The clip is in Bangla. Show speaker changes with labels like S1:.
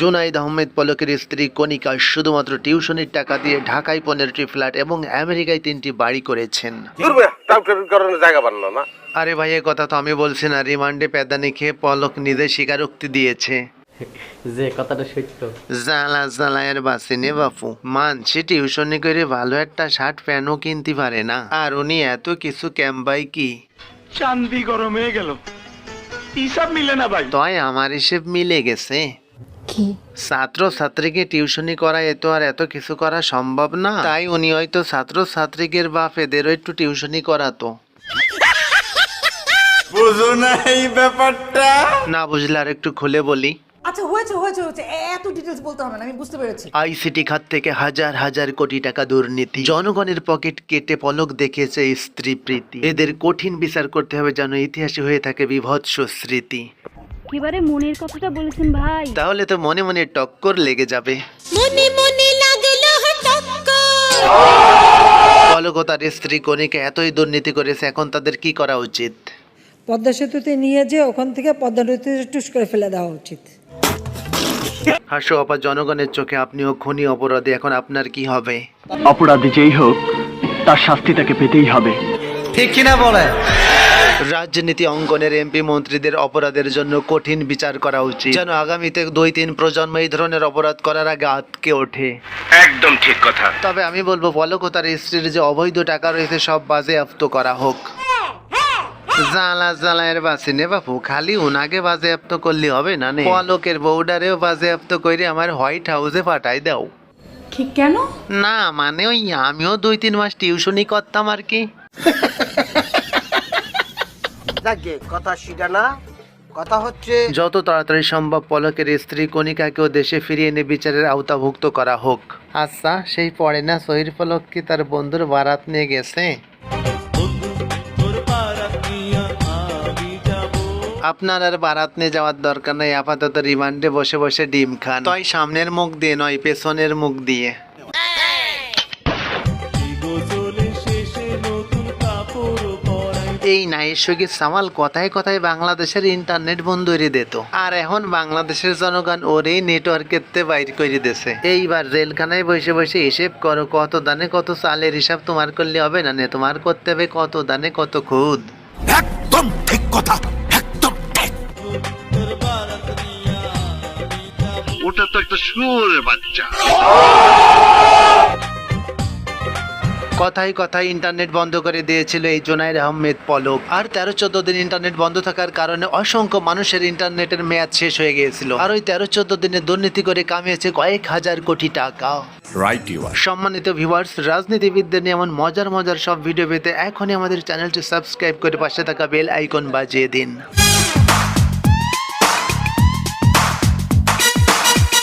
S1: জুনাইদ আহমেদ পলকের স্ত্রী কণিকা শুধুমাত্র টিউশনির টাকা দিয়ে ঢাকায় 15টি ফ্ল্যাট এবং আমেরিকায় 3টি বাড়ি করেছেন। আরে ভাই, এ কথা তো আমি বলছি না। রিমান্ডে পেদানি খেয়ে পলক নিজে স্বীকারোক্তি দিয়েছে
S2: যে কথাটা সত্য।
S1: জ্বালা জ্বালায়ের বাসিনে বাপু, মানছি টিউশনি করে ভালো একটা শার্ট প্যান্টও কিনতে পারে না, আর উনি এত কিছু ক্যাম্বাই কি
S3: চান্দি গরম হয়ে গেল, হিসাব মিলে না ভাই।
S1: তাই আমার হিসেব মিলে গেছে।
S4: কি
S1: ছাত্র ছাত্রীকে টিউশনি করা এত আর এত কিছু করা সম্ভব না, তাই উনি হয়তো ছাত্র ছাত্রীদের বাপ এদেরও একটু টিউশনি করাতো।
S3: বুঝো না এই ব্যাপারটা?
S1: না বুঝলে আর একটু খুলে বলি।
S5: আচ্ছা হয়েছে হয়েছে হয়েছে, এত ডিটেলস বলতে হবে না, আমি বুঝতে পেরেছি।
S1: আইসিটি খাত থেকে হাজার হাজার কোটি টাকা দুর্নীতি, জনগণের পকেট কেটে পলক দেখেছে স্ত্রী প্রীতি। এদের কঠিন বিচার করতে হবে যেন ইতিহাসে হয়ে থাকে বিভৎস স্মৃতি।
S4: একেবারে মনের কথাটা বলেছেন ভাই।
S1: তাহলে তো মনে মনে টক্কর লেগে যাবে।
S4: মনে মনে লাগলো টক্কর।
S1: পলক ও তার স্ত্রী কণিকা এতই দুর্নীতি করেছে, এখন তাদের কি করা উচিত?
S6: পদ্মা সেতুতে নিয়ে যে ওখান থেকে পদ্মা নদীতে টুস করে ফেলে দেওয়া উচিত।
S1: হাসো আপা, জনগণের চোখে আপনিও খুনি অপরাধী, এখন আপনার কি হবে?
S7: অপরাধী যেই হোক তার শাস্তি তাকে পেতেই হবে।
S2: ঠিক কিনা বলে?
S1: রাজনীতি অঙ্গনের এমপি মন্ত্রীদের অপরাধের জন্য কঠিন বিচার করা উচিত, যেন আগামীতে 2-3 প্রজন্ম এই ধরনের অপরাধ করার আগে আটকে ওঠে।
S3: একদম ঠিক কথা।
S1: তবে আমি বলবো পলক ও তার স্ত্রীর যে অবৈধ টাকা রয়েছে সব বাজেয়াপ্ত করা হোক। জ্বালা জ্বালায়ের বাসিনে বাপু, খালি উনাকে বাজেয়াপ্ত করলে হবে না, নে পলকের বউডারেও বাজেয়াপ্ত করে আমার হোয়াইট হাউসে পাঠাই দাও।
S5: ঠিক কেন?
S1: না মানে ওই আমিও 2-3 মাস টিউশনি করতাম আর কি।
S8: কথা সেটা না, কথা হচ্ছে
S1: যত তাড়াতাড়ি সম্ভব পলকের স্ত্রী কণিকাকেও দেশে ফিরিয়ে এনে বিচারের আওতাভুক্ত করা হোক। আচ্ছা, সেই পড়ে না সহির পলক কি তার বন্ধুর বারাত নিয়ে গেছে? আপনার আর বারাত নিয়ে যাওয়ার দরকার নাই, আপাতত রিমান্ডে বসে বসে ডিম খান। তাই সামনের মুখ দিয়ে নয়, পেছনের মুখ দিয়ে। এই নাইশোগি সামাল কথায় কথায় বাংলাদেশের ইন্টারনেট বন্ধ করে দিত, আর এখন বাংলাদেশের জনগণ ওর এই নেটওয়ার্কেতে বাইর করে দিয়েছে। এইবার জেলখানায় বসে বসে হিসেব করো, কত দানে কত চালের হিসাব তোমার করলে হবে না, নে তোমার করতে হবে কত দানে কত খুদ।
S3: একদম ঠিক কথা, একদম ঠিক। ওটা তো একটা শুয়োরের বাচ্চা।
S1: কথায় কথায় ইন্টারনেট বন্ধ করে দিয়েছিল এই জুনাইদ আহমেদ পলক, আর 13-14 দিন ইন্টারনেট বন্ধ থাকার কারণে অসংখ্য মানুষের ইন্টারনেটের মেয়াদ শেষ হয়ে গিয়েছিল, আর ওই 13-14 দিনে দুর্নীতি করে কামিয়েছে কয়েক হাজার কোটি টাকা। সম্মানিত ভিউয়ার্স, রাজনীতিবিদদের নিয়ে এমন মজার মজার সব ভিডিও পেতে এখনই আমাদের চ্যানেলটি সাবস্ক্রাইব করে পাশে থাকা বেল আইকন বাজিয়ে দিন।